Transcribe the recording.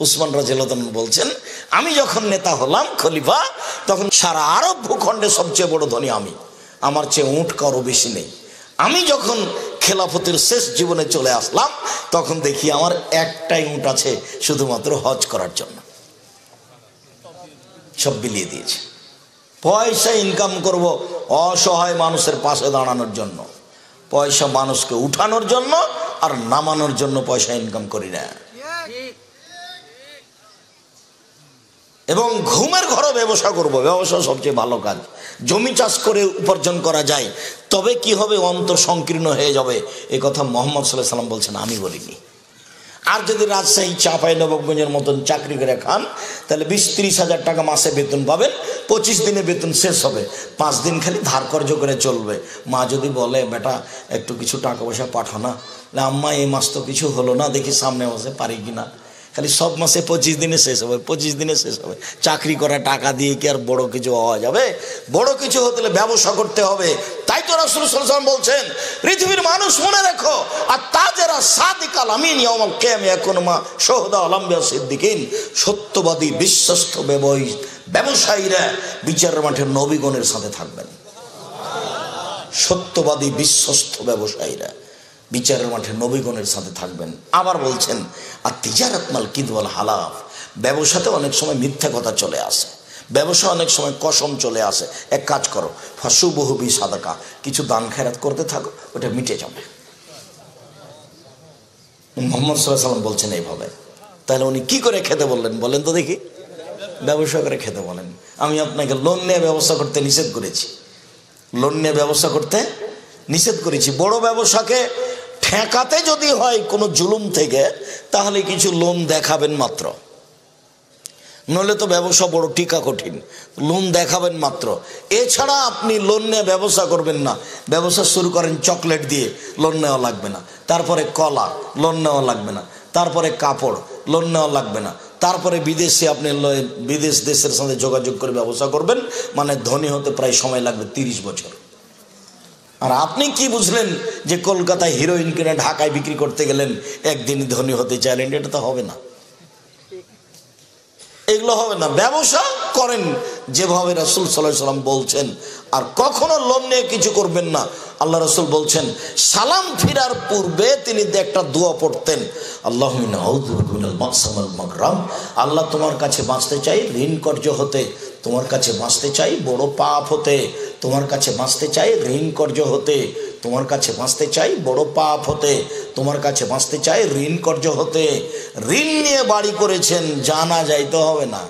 উসমান রাদিয়াল্লাহু আনহু বলছেন, আমি যখন নেতা হলাম খলিফা, তখন সারা আরব ভূখণ্ডে সবচেয়ে বড় ধনী আমি, আমার চেয়ে উট কারো বেশি নেই। আমি যখন খেলাফতের শেষ জীবনে চলে আসলাম, তখন দেখি আমার একটাই উট আছে, শুধুমাত্র হজ করার জন্য। সব বিলিয়ে দিয়েছে। পয়সা ইনকাম করব অসহায় মানুষের পাশে দাঁড়ানোর জন্য, পয়সা মানুষকে উঠানোর জন্য আর নামানোর জন্য পয়সা ইনকাম করি না। এবং ঘুমের ঘরে ব্যবসা করব, ব্যবসা সবচেয়ে ভালো কাজ। জমি চাষ করে উপার্জন করা যায়, তবে কি হবে, অন্তর সংকীর্ণ হয়ে যাবে। এ কথা মুহাম্মদ সাল্লাল্লাহু আলাইহি ওয়াসাল্লাম বলছেন, আমি বলিনি। আর যদি রাজশাহী চাঁপাইনবাবগঞ্জের মতন চাকরি করে খান, তাহলে 20-30 হাজার টাকা মাসে বেতন পাবেন, 25 দিনে বেতন শেষ হবে, 5 দিন খালি ধার কর্জ করে চলবে। মা যদি বলে, বেটা একটু কিছু টাকা পয়সা পাঠানা, আম্মা এই মাস তো কিছু হলো না, দেখি সামনে মাসে পারি কিনা। খালি সব মাসে 25 দিনে শেষ হবে, 25 দিনে শেষ হবে। চাকরি করা টাকা দিয়ে কি আর বড় কিছু হওয়া যাবে? বড় কিছু হতে হলে ব্যবসা করতে হবে। তাই তো রাসূল সাল্লাল্লাহু আলাইহি ওয়াসাল্লাম বলছেন, পৃথিবীর মানুষ মনে রাখো, আর তাজেরা সাদিকাল আমিন ইয়াউমাল কিয়ামা ইয়াকুনু মা শুহাদা আল আমবিয়া সিদ্দিকিন, সত্যবাদী বিশ্বস্ত ব্যবসায়ীরা বিচারের মাঠে নবীগণের সাথে থাকবেন। সত্যবাদী বিশ্বস্ত ব্যবসায়ীরা বিচারের মাঠে নবীগণের সাথে থাকবেন। আবার বলছেন, আর তিজারাত মাল কিদ ওয়াল হালাফ, ব্যবসাতে অনেক সময় মিথ্যা কথা চলে আসে, ব্যবসা অনেক সময় কসম চলে আসে। এক কাজ করো, ফাসুবহু বি সাদাকা, কিছু দান খেরাত করতে থাকো, ওটা মিটে যাবে। মুহাম্মদ সাল্লাল্লাহু আলাইহি ওয়াসাল্লাম বলছেন এইভাবে। তাহলে উনি কি করে খেতে বললেন বলেন তো দেখি? ব্যবসা করে খেতে বলেন। আমি আপনাকে লোন নিয়ে ব্যবসা করতে নিষেধ করেছি, লোন নিয়ে ব্যবসা করতে নিষেধ করেছি। বড় ব্যবসাকে ঠেকাতে যদি হয় কোনো জুলুম থেকে, তাহলে কিছু লোন দেখাবেন মাত্র, নইলে তো ব্যবসা বড় টিকা কঠিন। লোন দেখাবেন মাত্র, এছাড়া আপনি লোন নিয়ে ব্যবসা করবেন না। ব্যবসা শুরু করেন চকলেট দিয়ে, লোন নেওয়া লাগবে না। তারপরে কলা, লোন নেওয়া লাগবে না। তারপরে কাপড়, লোন নেওয়া লাগবে না। তারপরে বিদেশে আপনি বিদেশ দেশের সাথে যোগাযোগ করে ব্যবসা করবেন, মানে ধনী হতে প্রায় সময় লাগবে 30 বছর। আর আপনি কি বুঝলেন যে কলকাতায় হিরোইন কিনে ঢাকায় বিক্রি করতে গেলেন, একদিনই ধনী হতে চাইলেন? এটা তো হবে না, এগুলো হবে না। ব্যবসা করেন যেভাবে রাসূল সাল্লাল্লাহু আলাইহি ওয়াসাল্লাম বলছেন, আর কখনো লোন নিয়ে কিছু করবেন না। আল্লাহ রাসূল বলছেন, সালাম ফিরার পূর্বে তিনি একটা দোয়া পড়তেন, আল্লাহুম্মা আউযু বিকা মিনাল মাকসাম ওয়াল মাগরাম, আল্লাহ তোমার কাছে বাঁচতে চাই ঋণ কর্জ হতে, তোমার কাছে বাঁচতে চাই বড় পাপ হতে, তোমার কাছে বাঁচতে চাই ঋণ কর্জ হতে, তোমার কাছে বাঁচতে চাই বড় পাপ হতে, তোমার কাছে বাঁচতে চাই ঋণ কর্জ হতে। ঋণ নিয়ে বাড়ি করেছেন, জানা যাইতে হবে না।